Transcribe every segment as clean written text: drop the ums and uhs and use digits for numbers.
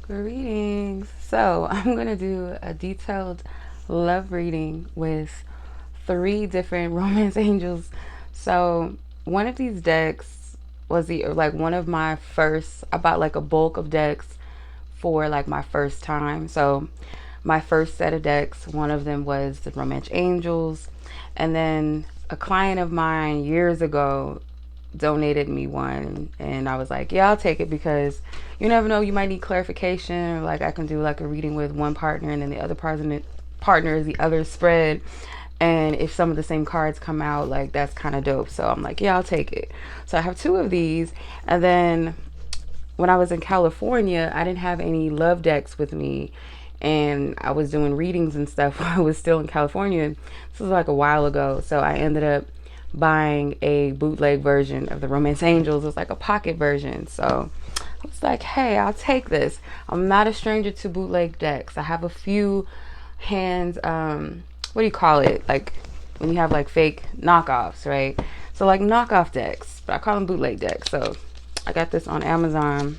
Greetings. So I'm going to do a detailed love reading with 3 different romance angels. So one of these decks was one of my first. I bought like a bulk of decks for like my first time. So my first set of decks, one of them was the romance angels, and then a client of mine years ago donated me one, and I was like, yeah, I'll take it, because you never know, you might need clarification, or like I can do like a reading with one partner and then the other partner is the other spread, and if some of the same cards come out, like that's kind of dope. So I'm like, yeah, I'll take it. So I have 2 of these. And then when I was in California, I didn't have any love decks with me, and I was doing readings and stuff while I was still in California. This was like a while ago. So I ended up buying a bootleg version of the Romance Angels. It was like a pocket version. So I was like, hey, I'll take this. I'm not a stranger to bootleg decks. I have a few hands, what do you call it? Like when you have like fake knockoffs, right? So like knockoff decks, but I call them bootleg decks. So I got this on Amazon.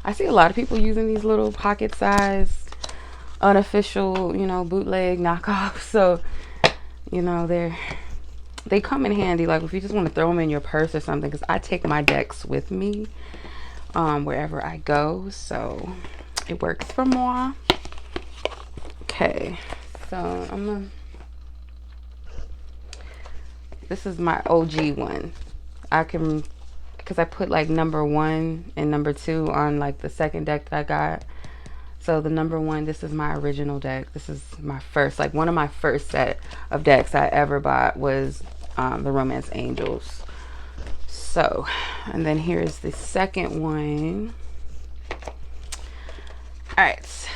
I see a lot of people using these little pocket sized, unofficial, bootleg knockoffs. So, they come in handy, like if you just want to throw them in your purse or something, because I take my decks with me wherever I go, so it works for moi. Okay, so this is my OG one. Because I put like number 1 and number 2 on like the second deck that I got. So the number 1, this is my original deck. This is my first, like one of my first set of decks I ever bought was the Romance Angels. So, and then here's the second one. All right.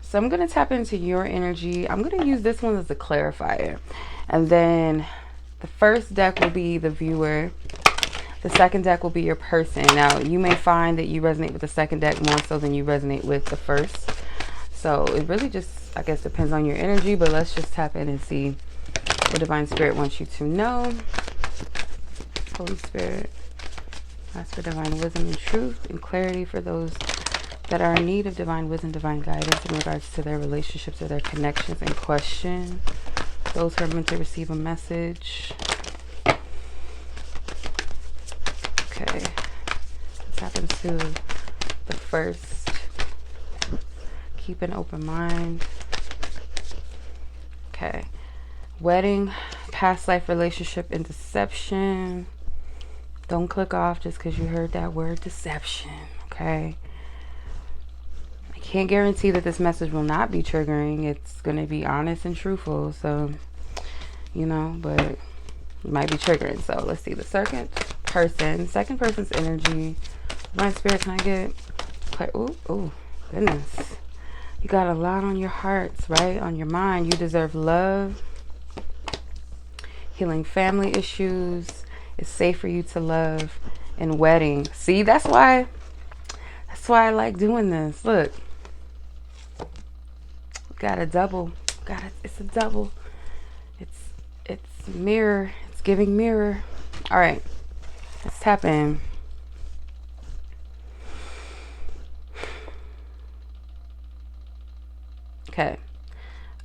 So I'm going to tap into your energy. I'm going to use this one as a clarifier. And then the first deck will be the viewer. The second deck will be your person. Now, you may find that you resonate with the second deck more so than you resonate with the first. So it really just, I guess, depends on your energy. But let's just tap in and see what Divine Spirit wants you to know. Holy Spirit, ask for divine wisdom and truth and clarity for those that are in need of divine wisdom, divine guidance in regards to their relationships or their connections in question. Those who are meant to receive a message. Okay, let's happen to the first. Keep an open mind. Okay, wedding, past life relationship, and deception. Don't click off just because you heard that word deception, okay? I can't guarantee that this message will not be triggering. It's going to be honest and truthful, so, but it might be triggering. So let's see the second person's energy. My spirit, can I get, ooh, goodness. You got a lot on your hearts, right? On your mind. You deserve love, healing family issues. It's safe for you to love, and wedding. See, that's why I like doing this. Look, got a double. It's a double. It's mirror. It's giving mirror. All right, let's tap in. Okay,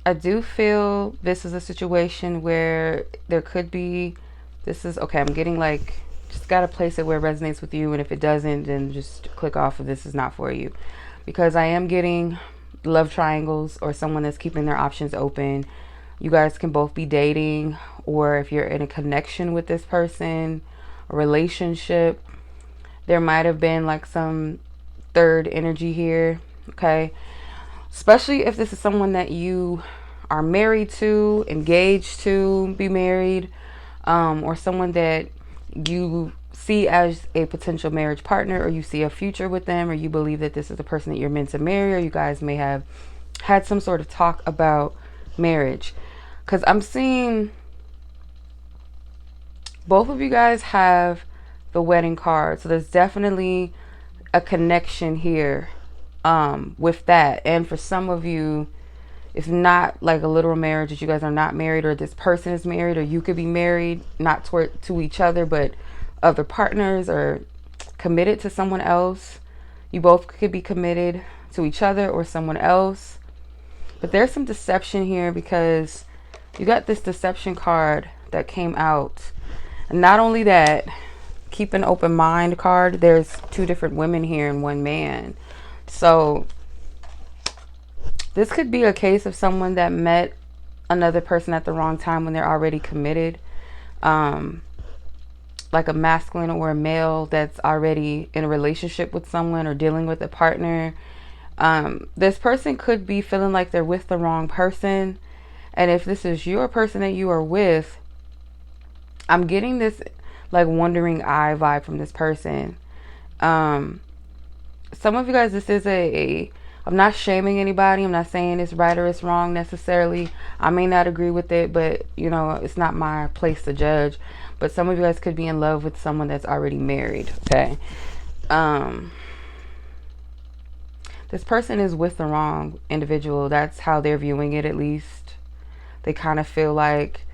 I do feel this is a situation where there could be. This is okay. I'm getting like, just got to place it where it resonates with you. And if it doesn't, then just click off if this is not for you. Because I am getting love triangles or someone that's keeping their options open. You guys can both be dating, or if you're in a connection with this person, a relationship, there might have been like some third energy here. Okay. Especially if this is someone that you are married to, engaged to be married. Or someone that you see as a potential marriage partner, or you see a future with them, or you believe that this is the person that you're meant to marry, or you guys may have had some sort of talk about marriage. Because I'm seeing both of you guys have the wedding card. So there's definitely a connection here with that. And for some of you, it's not like a literal marriage, that you guys are not married, or this person is married, or you could be married, not to each other, but other partners or committed to someone else. You both could be committed to each other or someone else. But there's some deception here because you got this deception card that came out. And not only that, keep an open mind card. There's two different women here and one man. So this could be a case of someone that met another person at the wrong time when they're already committed. Like a masculine or a male that's already in a relationship with someone or dealing with a partner. This person could be feeling like they're with the wrong person. And if this is your person that you are with, I'm getting this like wandering eye vibe from this person. Some of you guys, this is I'm not shaming anybody. I'm not saying it's right or it's wrong necessarily. I may not agree with it, but you know, it's not my place to judge. But some of you guys could be in love with someone that's already married. Okay. This person is with the wrong individual. That's how they're viewing it, at least. They kind of feel like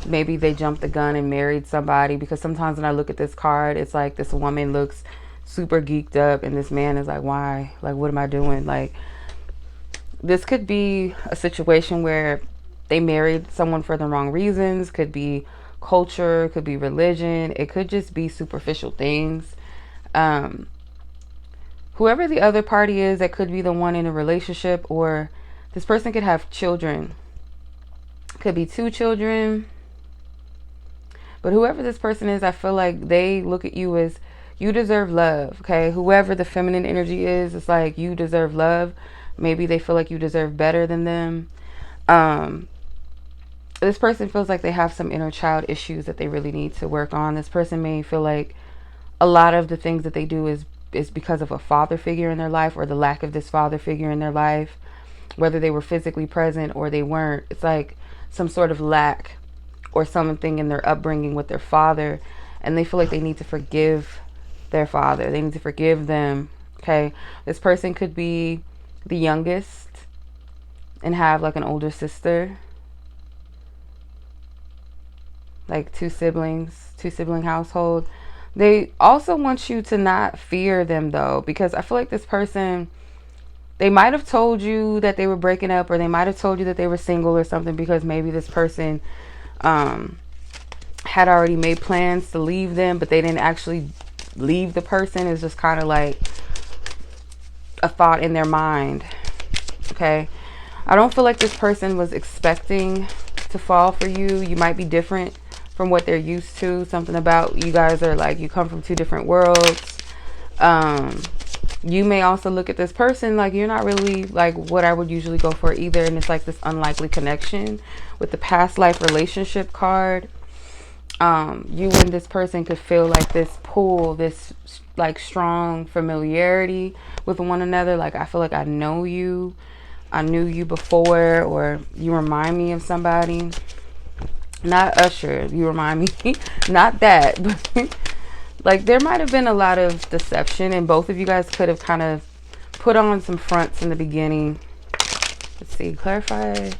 maybe they jumped the gun and married somebody, because sometimes when I look at this card, it's like this woman looks super geeked up and this man is like, why? Like, what am I doing? Like, this could be a situation where they married someone for the wrong reasons. Could be culture, could be religion. It could just be superficial things. Whoever the other party is, that could be the one in a relationship, or this person could have children. Could be 2 children. But whoever this person is, I feel like they look at you as you deserve love, okay? Whoever the feminine energy is, it's like you deserve love. Maybe they feel like you deserve better than them. This person feels like they have some inner child issues that they really need to work on. This person may feel like a lot of the things that they do is because of a father figure in their life, or the lack of this father figure in their life, whether they were physically present or they weren't. It's like some sort of lack or something in their upbringing with their father, and they feel like they need to forgive their father. They need to forgive them, okay? This person could be the youngest and have like an older sister, like 2 siblings, 2-sibling household. They also want you to not fear them though, because I feel like this person, they might have told you that they were breaking up, or they might have told you that they were single or something, because maybe this person had already made plans to leave them, but they didn't actually leave the person. It's just kind of like a thought in their mind, okay? I don't feel like this person was expecting to fall for you. You might be different from what they're used to. Something about you guys are like, you come from 2 different worlds. You may also look at this person like you're not really like what I would usually go for either, and it's like this unlikely connection with the past life relationship card. You and this person could feel like this pull, this like strong familiarity with one another. Like, I feel like I know you, I knew you before, or you remind me of somebody. Not Usher, you remind me. Not that, but like there might have been a lot of deception, and both of you guys could have kind of put on some fronts in the beginning. Let's see, clarify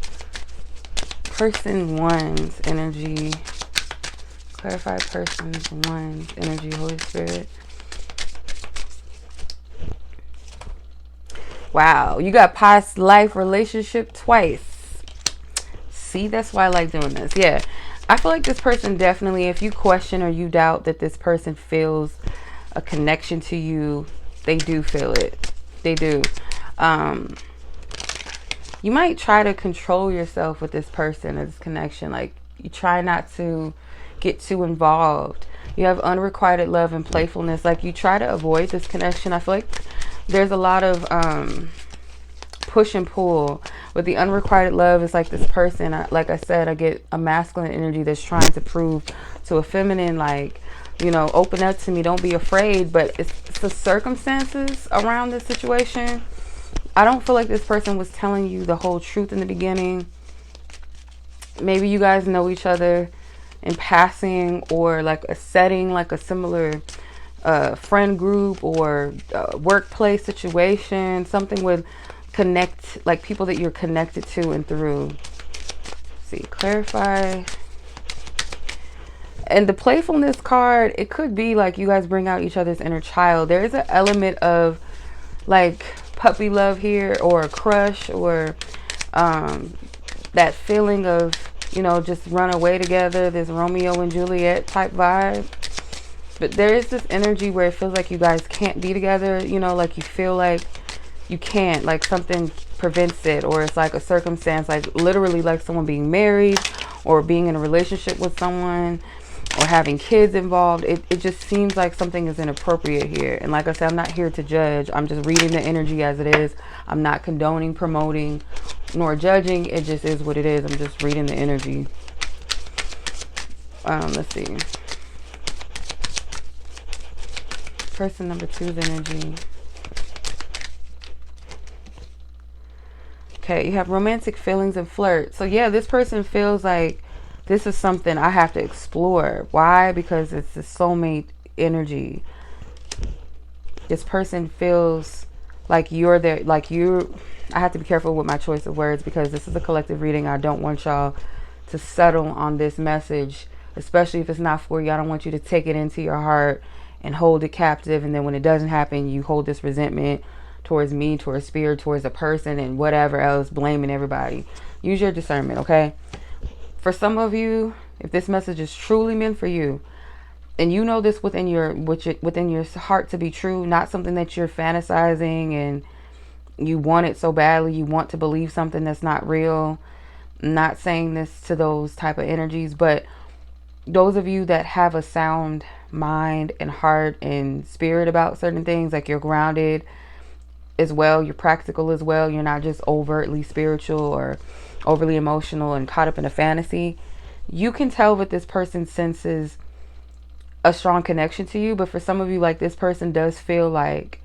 person 1's energy. Clarify person 1's energy, Holy Spirit. Wow, you got past life relationship twice. See, that's why I like doing this. Yeah, I feel like this person definitely, if you question or you doubt that this person feels a connection to you, they do feel it. They do. You might try to control yourself with this person or this connection. Like, you try not to get too involved. You have unrequited love and playfulness. Like, you try to avoid this connection. I feel like there's a lot of push and pull with the unrequited love. It's like this person, like I said, I get a masculine energy that's trying to prove to a feminine, like, you know, open up to me, don't be afraid. But it's the circumstances around this situation. I don't feel like this person was telling you the whole truth in the beginning. Maybe you guys know each other in passing, or like a setting, like a similar friend group or workplace situation. Something with connect, like people that you're connected to and through. Let's see, clarify And the playfulness card, it could be like you guys bring out each other's inner child. There is an element of like puppy love here, or a crush, or that feeling of, you know, just run away together, this Romeo and Juliet type vibe. But there is this energy where it feels like you guys can't be together, you know, like you feel like you can't, like something prevents it, or it's like a circumstance, like literally like someone being married or being in a relationship with someone or having kids involved. It just seems like something is inappropriate here. And like I said, I'm not here to judge. I'm just reading the energy as it is. I'm not condoning, promoting, nor judging. It just is what it is. I'm just reading the energy. Let's see. Person number two's energy. Okay, you have romantic feelings and flirt. So yeah, this person feels like this is something I have to explore. Why? Because it's the soulmate energy. This person feels like you're there, like you. I have to be careful with my choice of words because this is a collective reading. I don't want y'all to settle on this message, especially if it's not for you. I don't want you to take it into your heart and hold it captive, and then when it doesn't happen, you hold this resentment towards me, towards spirit, towards a person, and whatever else, blaming everybody. Use your discernment, okay? For some of you, if this message is truly meant for you, and you know this within your heart to be true, not something that you're fantasizing and you want it so badly, you want to believe something that's not real. I'm not saying this to those type of energies, but those of you that have a sound mind and heart and spirit about certain things, like you're grounded as well, you're practical as well, you're not just overtly spiritual or overly emotional and caught up in a fantasy, you can tell that this person senses a strong connection to you. But for some of you, like, this person does feel like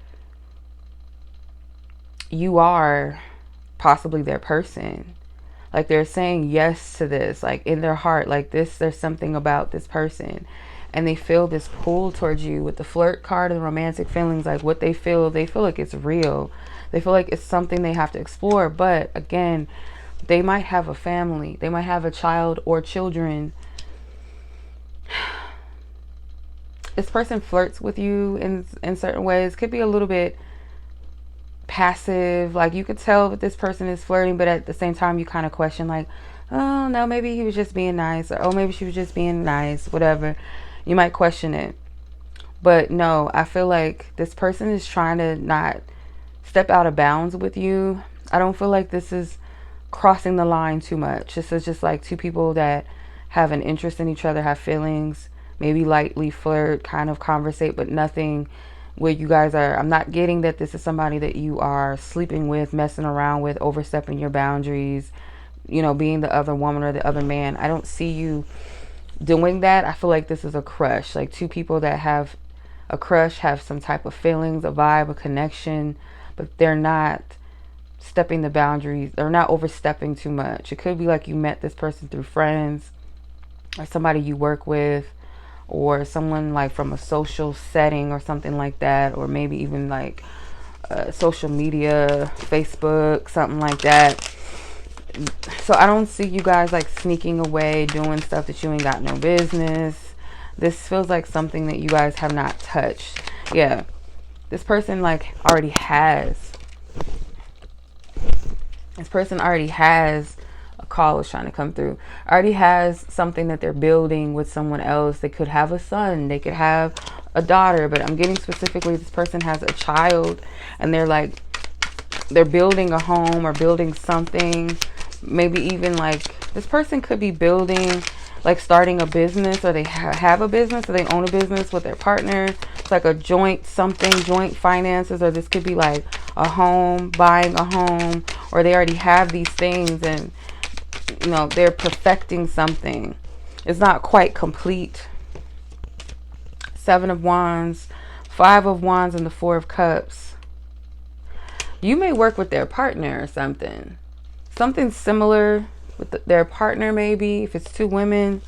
you are possibly their person. Like they're saying yes to this, like in their heart, like this, there's something about this person. And they feel this pull towards you with the flirt card and romantic feelings. Like what they feel like it's real. They feel like it's something they have to explore. But again, they might have a family. They might have a child or children. This person flirts with you in certain ways. Could be a little bit passive. Like you could tell that this person is flirting, but at the same time you kind of question, like, oh no, maybe he was just being nice, or oh, maybe she was just being nice, whatever. You might question it. But no, I feel like this person is trying to not step out of bounds with you. I don't feel like this is crossing the line too much. This is just like two people that have an interest in each other, have feelings, maybe lightly flirt, kind of conversate, but nothing where you guys are. I'm not getting that this is somebody that you are sleeping with, messing around with, overstepping your boundaries, you know, being the other woman or the other man. I don't see you doing that. I feel like this is a crush. Like two people that have a crush have some type of feelings, a vibe, a connection, but they're not stepping the boundaries. They're not overstepping too much. It could be like you met this person through friends or somebody you work with, or someone like from a social setting or something like that, or maybe even like social media, Facebook, something like that. So I don't see you guys like sneaking away, doing stuff that you ain't got no business. This feels like something that you guys have not touched. Yeah, this person like already has. This person already has a call was trying to come through. Already has something that they're building with someone else. They could have a son. They could have a daughter. But I'm getting specifically this person has a child. And they're building a home or building something. Maybe even like this person could be building, like starting a business, or they have a business, or they own a business with their partner. It's like a joint something, joint finances, or this could be like a home, buying a home, or they already have these things and, you know, they're perfecting something. It's not quite complete. 7 of Wands, 5 of Wands, and the 4 of Cups. You may work with their partner or something. Something similar with their partner, maybe, if it's two women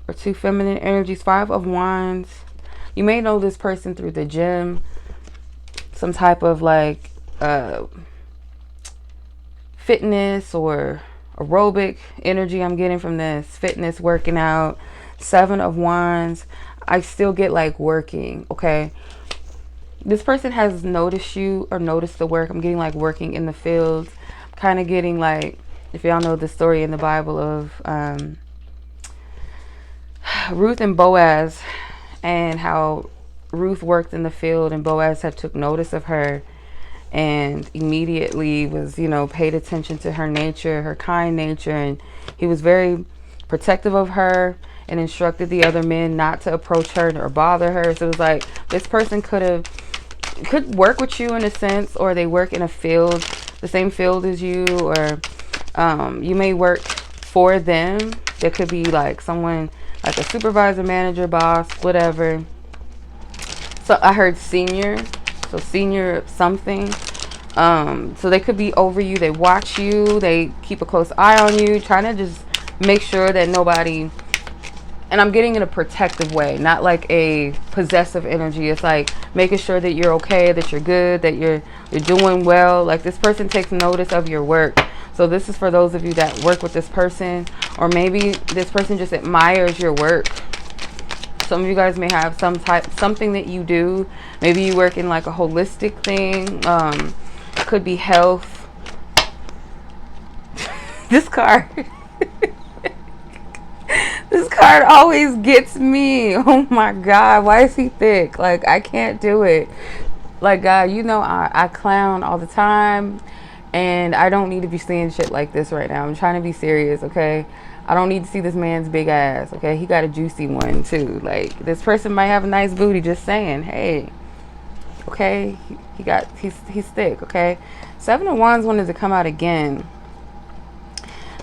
or two feminine energies. 5 of Wands. You may know this person through the gym. Some type of like fitness or aerobic energy I'm getting from this. Fitness, working out, Seven of Wands, I still get like working, okay? This person has noticed you or noticed the work. I'm getting like working in the fields. Kind of getting like, if y'all know the story in the Bible of Ruth and Boaz, and how Ruth worked in the field and Boaz had took notice of her and immediately was, you know, paid attention to her nature, her kind nature, and he was very protective of her and instructed the other men not to approach her or bother her. So it was like this person could work with you in a sense, or they work in a field, the same field as you, or you may work for them. There could be like someone like a supervisor, manager, boss, whatever. So I heard senior, so senior something. So they could be over you. They watch you. They keep a close eye on you, trying to just make sure that nobody. And I'm getting in a protective way, not like a possessive energy. It's like making sure that you're okay, that you're good, that you're doing well. Like this person takes notice of your work. So this is for those of you that work with this person, or maybe this person just admires your work. Some of you guys may have something that you do. Maybe you work in like a holistic thing. It could be health. This card. This card always gets me. Oh my God. Why is he thick? Like, I can't do it. Like, God, you know, I clown all the time. And I don't need to be seeing shit like this right now. I'm trying to be serious, okay? I don't need to see this man's big ass, okay? He got a juicy one, too. Like, this person might have a nice booty, just saying. Hey, okay? He's thick, okay? Seven of Wands wanted to come out again.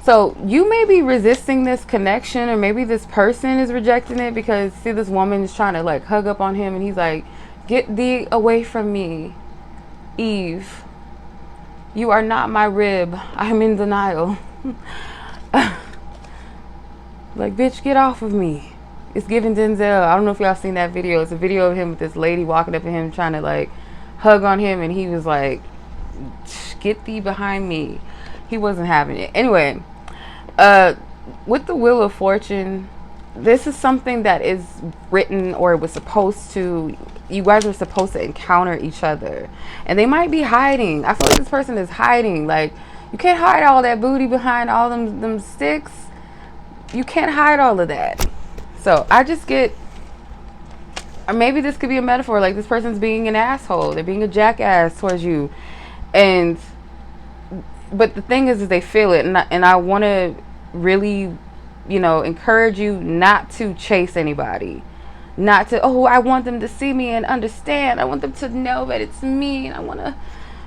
So you may be resisting this connection, or maybe this person is rejecting it because, see, this woman is trying to like hug up on him and he's like, get thee away from me, Eve. You are not my rib. I'm in denial. Like, bitch, get off of me. It's giving Denzel. I don't know if y'all seen that video. It's a video of him with this lady walking up to him trying to like hug on him, and he was like, get thee behind me. He wasn't having it. Anyway, with the Wheel of Fortune, this is something that is written, or it was supposed to, you guys were supposed to encounter each other, and they might be hiding. I feel like this person is hiding. Like, you can't hide all that booty behind all them sticks. You can't hide all of that. So I just get, or maybe this could be a metaphor, like this person's being an asshole, they're being a jackass towards you, but the thing is they feel it, and I want to really, you know, encourage you not to chase anybody, not to, oh, I want them to see me and understand, I want them to know that it's me, and I want to,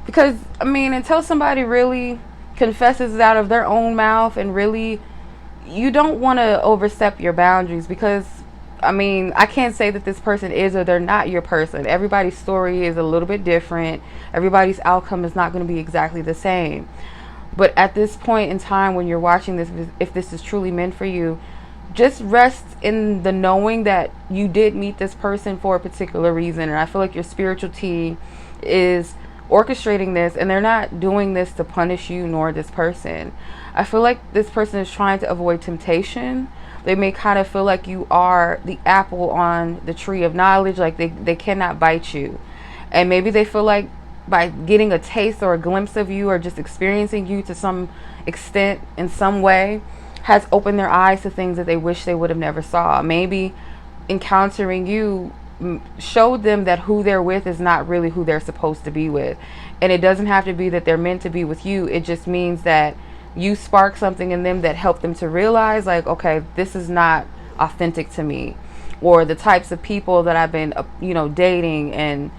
because I mean, until somebody really confesses out of their own mouth, and really, you don't want to overstep your boundaries, because I mean, I can't say that this person is or they're not your person. Everybody's story is a little bit different. Everybody's outcome is not going to be exactly the same. But at this point in time, when you're watching this, if this is truly meant for you, just rest in the knowing that you did meet this person for a particular reason. And I feel like your spiritual team is orchestrating this, and they're not doing this to punish you nor this person. I feel like this person is trying to avoid temptation. They may kind of feel like you are the apple on the tree of knowledge, like they cannot bite you. And maybe they feel like by getting a taste or a glimpse of you, or just experiencing you to some extent in some way, has opened their eyes to things that they wish they would have never saw. Maybe encountering you showed them that who they're with is not really who they're supposed to be with. And it doesn't have to be that they're meant to be with you. It just means that you spark something in them that helped them to realize, like, okay, this is not authentic to me. Or the types of people that I've been, you know, dating and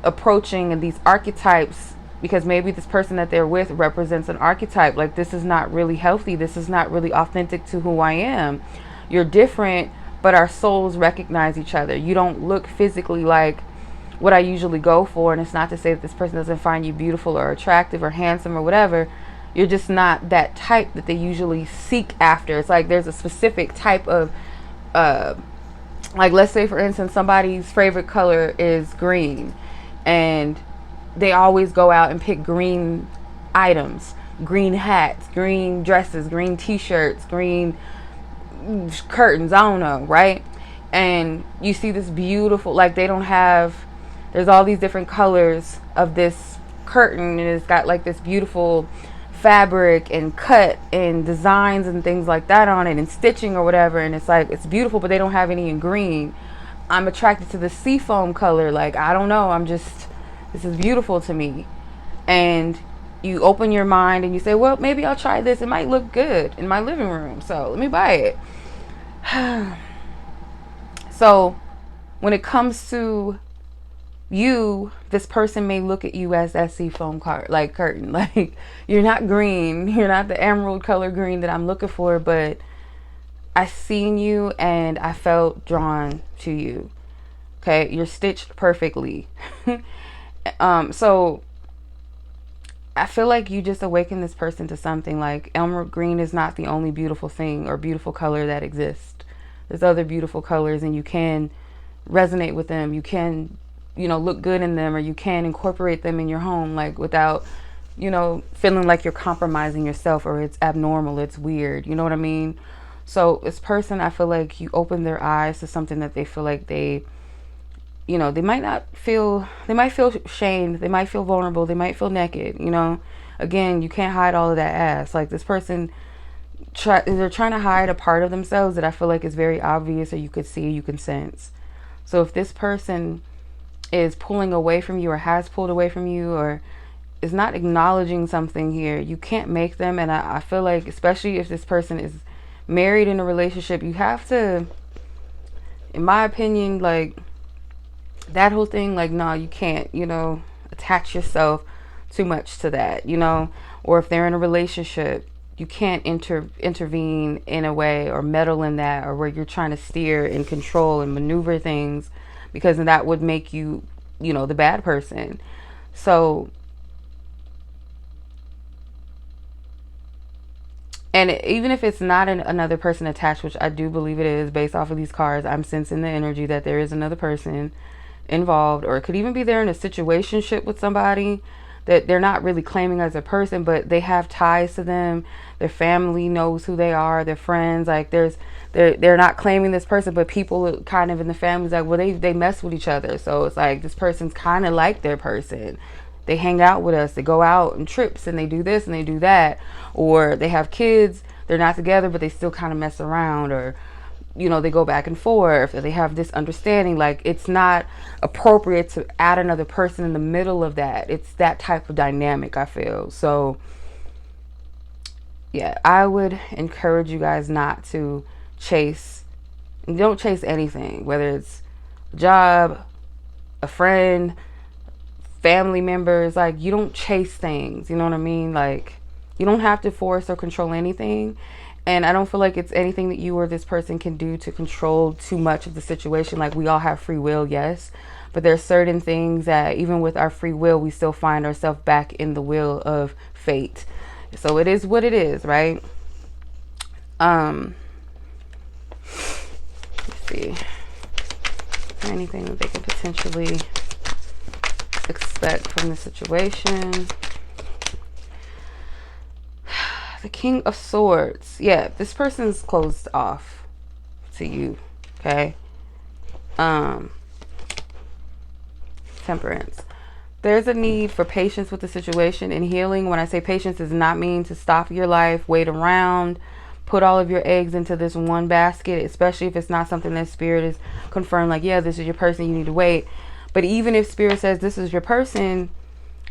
approaching, and these archetypes, because maybe this person that they're with represents an archetype. Like, this is not really healthy. This is not really authentic to who I am. You're different, but our souls recognize each other. You don't look physically like what I usually go for. And it's not to say that this person doesn't find you beautiful or attractive or handsome or whatever. You're just not that type that they usually seek after. It's like there's a specific type of, like, let's say, for instance, somebody's favorite color is green, and they always go out and pick green items, green hats, green dresses, green t-shirts, green curtains, I don't know, right? And you see this beautiful, like they don't have, there's all these different colors of this curtain, and it's got like this beautiful fabric and cut and designs and things like that on it, and stitching or whatever, and it's like, it's beautiful, but they don't have any in green. I'm attracted to the seafoam color, like, I don't know, I'm just, this is beautiful to me. And you open your mind and you say, well, maybe I'll try this, it might look good in my living room, so let me buy it. So when it comes to you, this person may look at you as that seafoam like curtain. Like, you're not green, you're not the emerald color green that I'm looking for, but I seen you and I felt drawn to you. Okay, you're stitched perfectly. So I feel like you just awaken this person to something. Like, emerald green is not the only beautiful thing or beautiful color that exists. There's other beautiful colors, and you can resonate with them. You can, look good in them, or you can incorporate them in your home, like, without, feeling like you're compromising yourself or it's abnormal, it's weird. You know what I mean? So this person, I feel like you open their eyes to something that they feel like they might feel shamed, they might feel vulnerable, they might feel naked, Again, you can't hide all of that ass. Like, this person, they're trying to hide a part of themselves that I feel like is very obvious, or you could see, you can sense. So if this person is pulling away from you, or has pulled away from you, or is not acknowledging something here, you can't make them. And I feel like, especially if this person is married in a relationship, you have to, in my opinion, like, that whole thing, like, no, you can't, attach yourself too much to that, or if they're in a relationship, you can't intervene in a way or meddle in that, or where you're trying to steer and control and maneuver things, because that would make you, the bad person. So, and even if it's not another person attached, which I do believe it is, based off of these cards, I'm sensing the energy that there is another person involved, or it could even be they're in a situationship with somebody that they're not really claiming as a person, but they have ties to them. Their family knows who they are, their friends, like, they're not claiming this person, but people kind of in the family's like, well, they mess with each other, so it's like this person's kind of like their person. They hang out with us, they go out on trips, and they do this and they do that, or they have kids, they're not together, but they still kind of mess around, or they go back and forth, or they have this understanding. Like, it's not appropriate to add another person in the middle of that. It's that type of dynamic, I feel. So yeah, I would encourage you guys not to don't chase anything, whether it's a job, a friend, family members. Like, you don't chase things, you know what I mean? Like, you don't have to force or control anything. And I don't feel like it's anything that you or this person can do to control too much of the situation. Like, we all have free will, yes, but there's certain things that even with our free will, we still find ourselves back in the will of fate. So it is what it is, right? Let's see. Is there anything that they could potentially expect from the situation? The King of Swords. Yeah, this person's closed off to you. Okay. Temperance. There's a need for patience with the situation and healing. When I say patience, does not mean to stop your life, wait around, put all of your eggs into this one basket, especially if it's not something that Spirit is confirmed, like, yeah, this is your person, you need to wait. But even if Spirit says this is your person,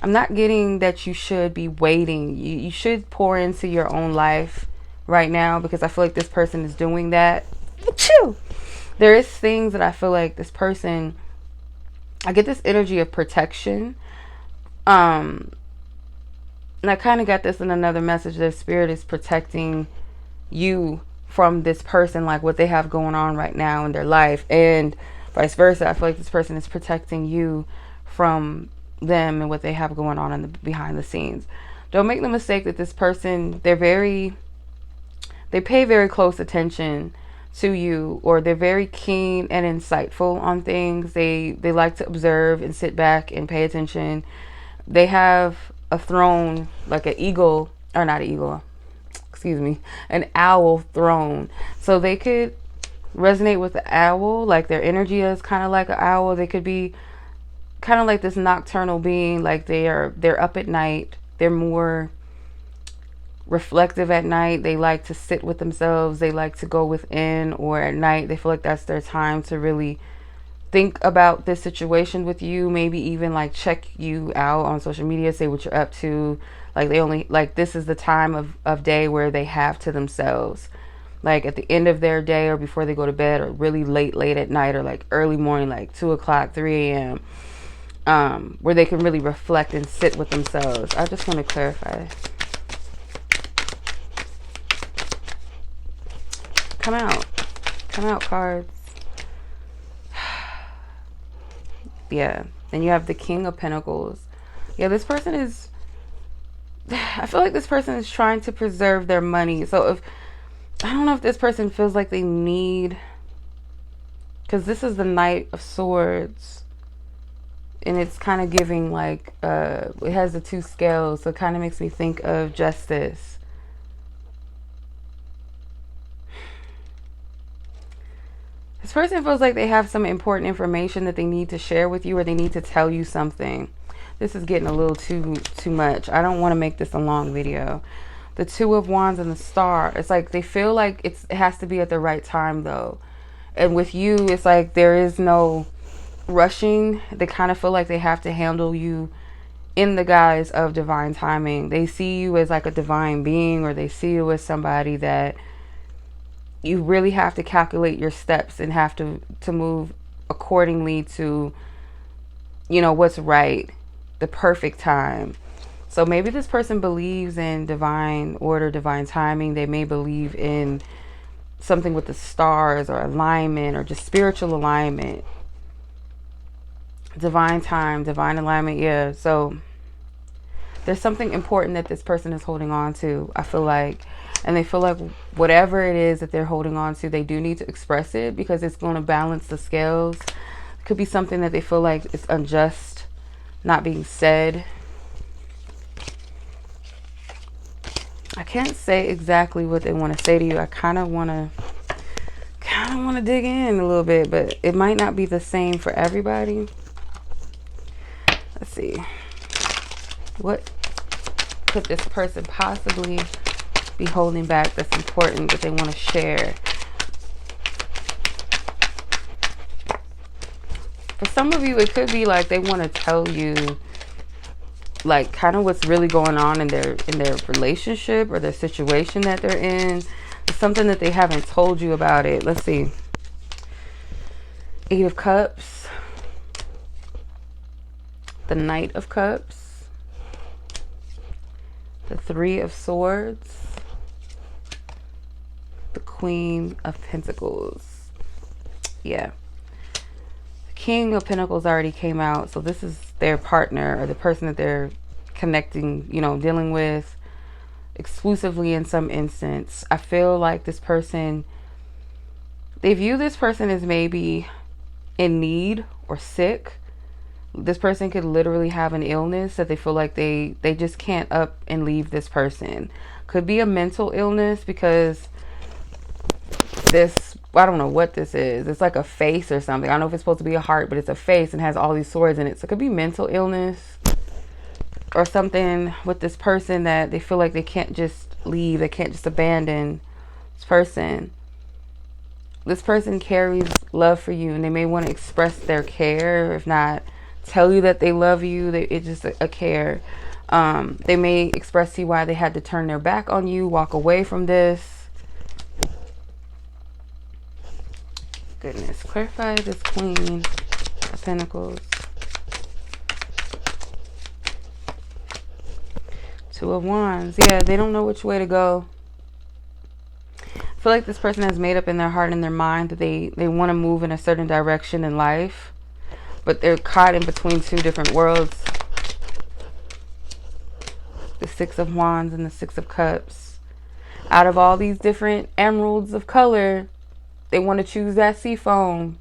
I'm not getting that you should be waiting. You should pour into your own life right now, because I feel like this person is doing that. There is things that I feel like this person, I get this energy of protection. And I kind of got this in another message, that Spirit is protecting you from this person, like what they have going on right now in their life, and vice versa. I feel like this person is protecting you from them and what they have going on in the behind the scenes. Don't make the mistake that this person, they pay very close attention to you, or they're very keen and insightful on things. They like to observe and sit back and pay attention. They have a throne, like an eagle, or not an eagle, excuse me, an owl throne. So they could resonate with the owl, like their energy is kind of like an owl. They could be kind of like this nocturnal being, like they're up at night. They're more reflective at night. They like to sit with themselves. They like to go within, or at night they feel like that's their time to really think about this situation with you, maybe even like check you out on social media, say what you're up to. Like they only, like this is the time of day where they have to themselves, like at the end of their day or before they go to bed, or really late at night, or like early morning, like 2 o'clock, 3 a.m., where they can really reflect and sit with themselves. I just want to clarify. Come out cards. Yeah. Then you have the King of Pentacles. Yeah, this person is, I feel like this person is trying to preserve their money. So if, I don't know if this person feels like they need, because this is the Knight of Swords, and it's kind of giving like, it has the 2 scales, so it kind of makes me think of justice. This person feels like they have some important information that they need to share with you, or they need to tell you something. This is getting a little too much. I don't want to make this a long video. The 2 of Wands and the Star. It's like they feel like it has to be at the right time though. And with you, it's like there is no rushing. They kind of feel like they have to handle you in the guise of divine timing. They see you as like a divine being, or they see you as somebody that you really have to calculate your steps and have to move accordingly to, you know, what's right, the perfect time. So maybe this person believes in divine order, divine timing. They may believe in something with the stars, or alignment, or just spiritual alignment. Divine time, divine alignment. Yeah. So there's something important that this person is holding on to, I feel like. And they feel like whatever it is that they're holding on to, they do need to express it, because it's going to balance the scales. It could be something that they feel like it's unjust not being said. I can't say exactly what they want to say to you. I kind of want to dig in a little bit, but it might not be the same for everybody. Let's see. What could this person possibly be holding back that's important that they want to share? For some of you, it could be like they want to tell you like kind of what's really going on in their relationship, or their situation that they're in. It's something that they haven't told you about it. Let's see. 8 of Cups, the Knight of Cups, the 3 of Swords, the Queen of Pentacles. Yeah. The King of Pentacles already came out. So this is their partner, or the person that they're connecting, you know, dealing with exclusively in some instance. I feel like this person, they view this person as maybe in need or sick. This person could literally have an illness that they feel like they just can't up and leave this person. Could be a mental illness, because this, I don't know what this is. It's like a face or something. I don't know if it's supposed to be a heart, but it's a face and has all these swords in it. So it could be mental illness or something with this person that they feel like they can't just leave. They can't just abandon this person. This person carries love for you, and they may want to express their care. If not, tell you that they love you. It's just a care. They may express to you why they had to turn their back on you, walk away from this. Goodness, clarify this Queen of Pentacles. 2 of Wands. Yeah, they don't know which way to go. I feel like this person has made up in their heart and their mind that they want to move in a certain direction in life, but they're caught in between 2 different worlds. The 6 of Wands and the 6 of Cups. Out of all these different emeralds of color, they want to choose that sea foam.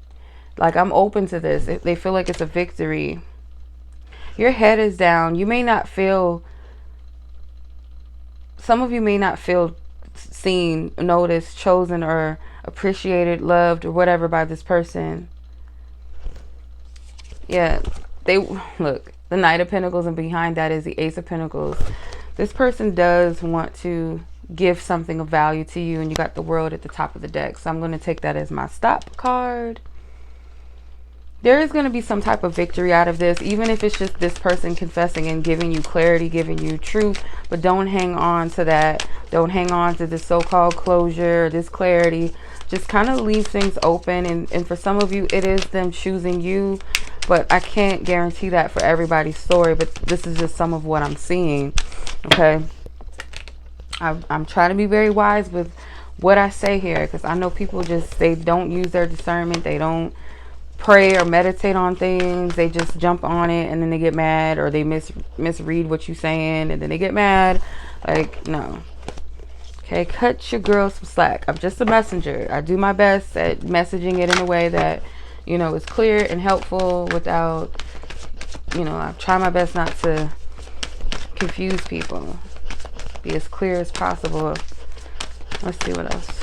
Like, I'm open to this. They feel like it's a victory. Your head is down. You may not feel, some of you may not feel seen, noticed, chosen, or appreciated, loved, or whatever by this person. Yeah, they look, the Knight of Pentacles, and behind that is the Ace of Pentacles. This person does want to give something of value to you, and you got the World at the top of the deck. So I'm going to take that as my stop card. There is going to be some type of victory out of this, even if it's just this person confessing and giving you clarity, giving you truth. But don't hang on to that. Don't hang on to this so-called closure, this clarity. Just kind of leave things open. And for some of you, it is them choosing you. But I can't guarantee that for everybody's story. But this is just some of what I'm seeing. Okay. I'm trying to be very wise with what I say here, because I know people just, they don't use their discernment. They don't pray or meditate on things. They just jump on it and then they get mad, or they misread what you're saying and then they get mad. Like, no. Okay, cut your girl some slack. I'm just a messenger. I do my best at messaging it in a way that, you know, is clear and helpful without, you know, I try my best not to confuse people. Be as clear as possible. Let's see what else.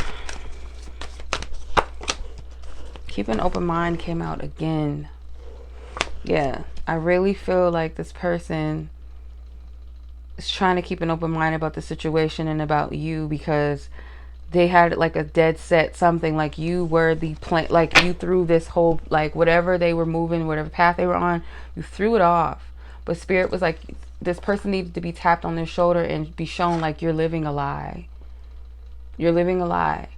Keep an open mind came out again. Yeah, I really feel like this person is trying to keep an open mind about the situation and about you, because they had like a dead set something, like you were the plan, like you threw this whole, like whatever they were moving, whatever path they were on, you threw it off. But Spirit was like, this person needed to be tapped on their shoulder and be shown like you're living a lie. You're living a lie.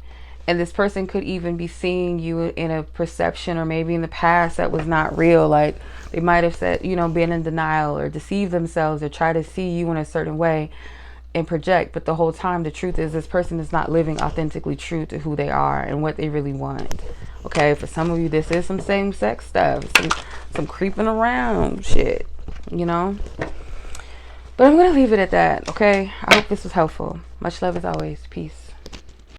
And this person could even be seeing you in a perception, or maybe in the past, that was not real. Like they might have said, you know, been in denial or deceived themselves or try to see you in a certain way and project. But the whole time, the truth is this person is not living authentically true to who they are and what they really want. Okay, for some of you, this is some same-sex stuff, some creeping around shit, you know. But I'm going to leave it at that, okay? I hope this was helpful. Much love as always. Peace.